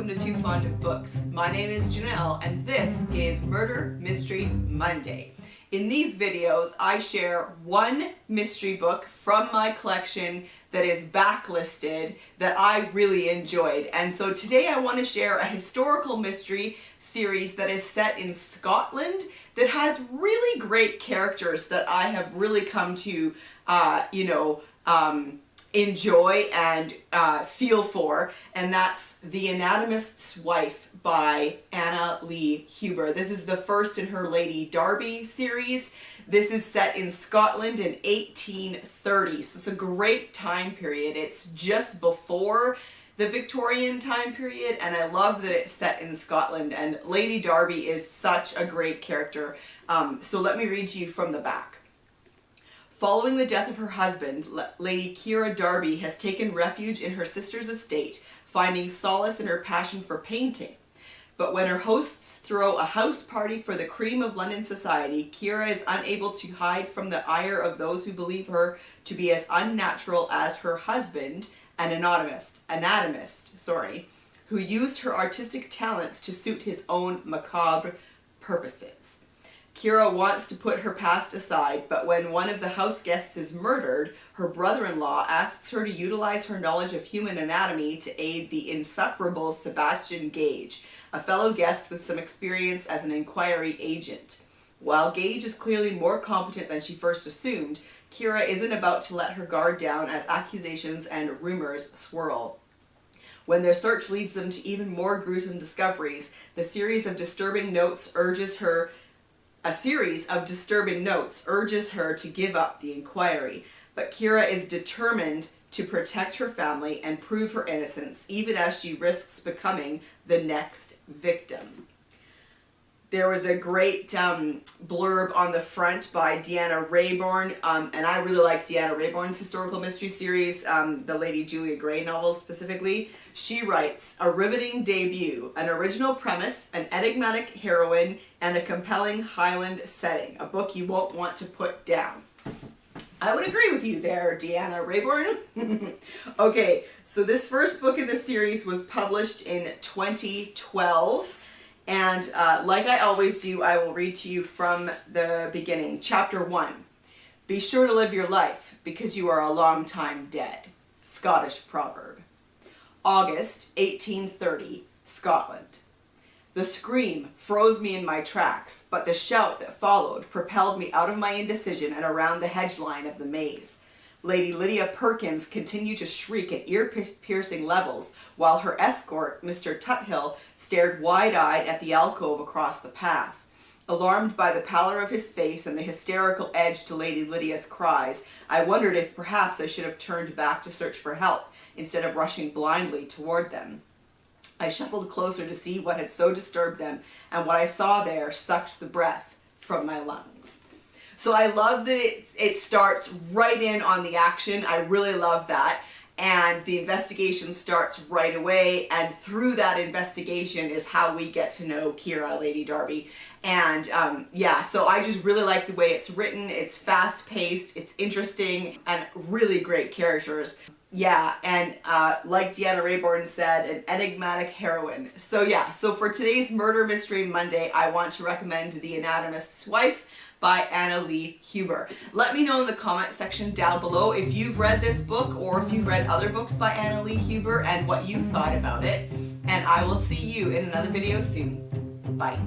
welcome to Too Fond of Books. My name is Janelle and this is Murder Mystery Monday. In these videos, I share one mystery book from my collection that is backlisted that I really enjoyed. And so today I want to share a historical mystery series that is set in Scotland that has really great characters that I have really come to, enjoy and feel for, and that's The Anatomist's Wife by Anna Lee Huber. This is the first in her Lady Darby series. This is set in Scotland in 1830, so it's a great time period. It's just before the Victorian time period, and I love that it's set in Scotland, and Lady Darby is such a great character. So let me read to you from the back. Following the death of her husband, Lady Kira Darby has taken refuge in her sister's estate, finding solace in her passion for painting. But when her hosts throw a house party for the cream of London society, Kira is unable to hide from the ire of those who believe her to be as unnatural as her husband, an anatomist, who used her artistic talents to suit his own macabre purposes. Kira wants to put her past aside, but when one of the house guests is murdered, her brother-in-law asks her to utilize her knowledge of human anatomy to aid the insufferable Sebastian Gage, a fellow guest with some experience as an inquiry agent. While Gage is clearly more competent than she first assumed, Kira isn't about to let her guard down as accusations and rumors swirl. When their search leads them to even more gruesome discoveries, a series of disturbing notes urges her to give up the inquiry. But Kira is determined to protect her family and prove her innocence, even as she risks becoming the next victim. There was a great blurb on the front by Deanna Raybourn, and I really like Deanna Raybourn's historical mystery series, the Lady Julia Gray novels specifically. She writes, a riveting debut, an original premise, an enigmatic heroine, and a compelling Highland setting. A book you won't want to put down. I would agree with you there, Deanna Raybourn. Okay, so this first book in the series was published in 2012. And like I always do, I will read to you from the beginning. Chapter 1. Be sure to live your life, because you are a long time dead. Scottish proverb. August 1830, Scotland. The scream froze me in my tracks, but the shout that followed propelled me out of my indecision and around the hedge line of the maze. Lady Lydia Perkins continued to shriek at ear-piercing levels, while her escort, Mr. Tuthill, stared wide-eyed at the alcove across the path. Alarmed by the pallor of his face and the hysterical edge to Lady Lydia's cries, I wondered if perhaps I should have turned back to search for help, instead of rushing blindly toward them. I shuffled closer to see what had so disturbed them, and what I saw there sucked the breath from my lungs. So I love that it starts right in on the action. I really love that. And the investigation starts right away, and through that investigation is how we get to know Kira, Lady Darby. And so I just really like the way it's written. It's fast-paced, it's interesting, and really great characters. Yeah, and like Deanna Raybourn said, an enigmatic heroine. So for today's Murder Mystery Monday, I want to recommend The Anatomist's Wife by Anna Lee Huber. Let me know in the comment section down below if you've read this book or if you've read other books by Anna Lee Huber and what you thought about it. And I will see you in another video soon. Bye.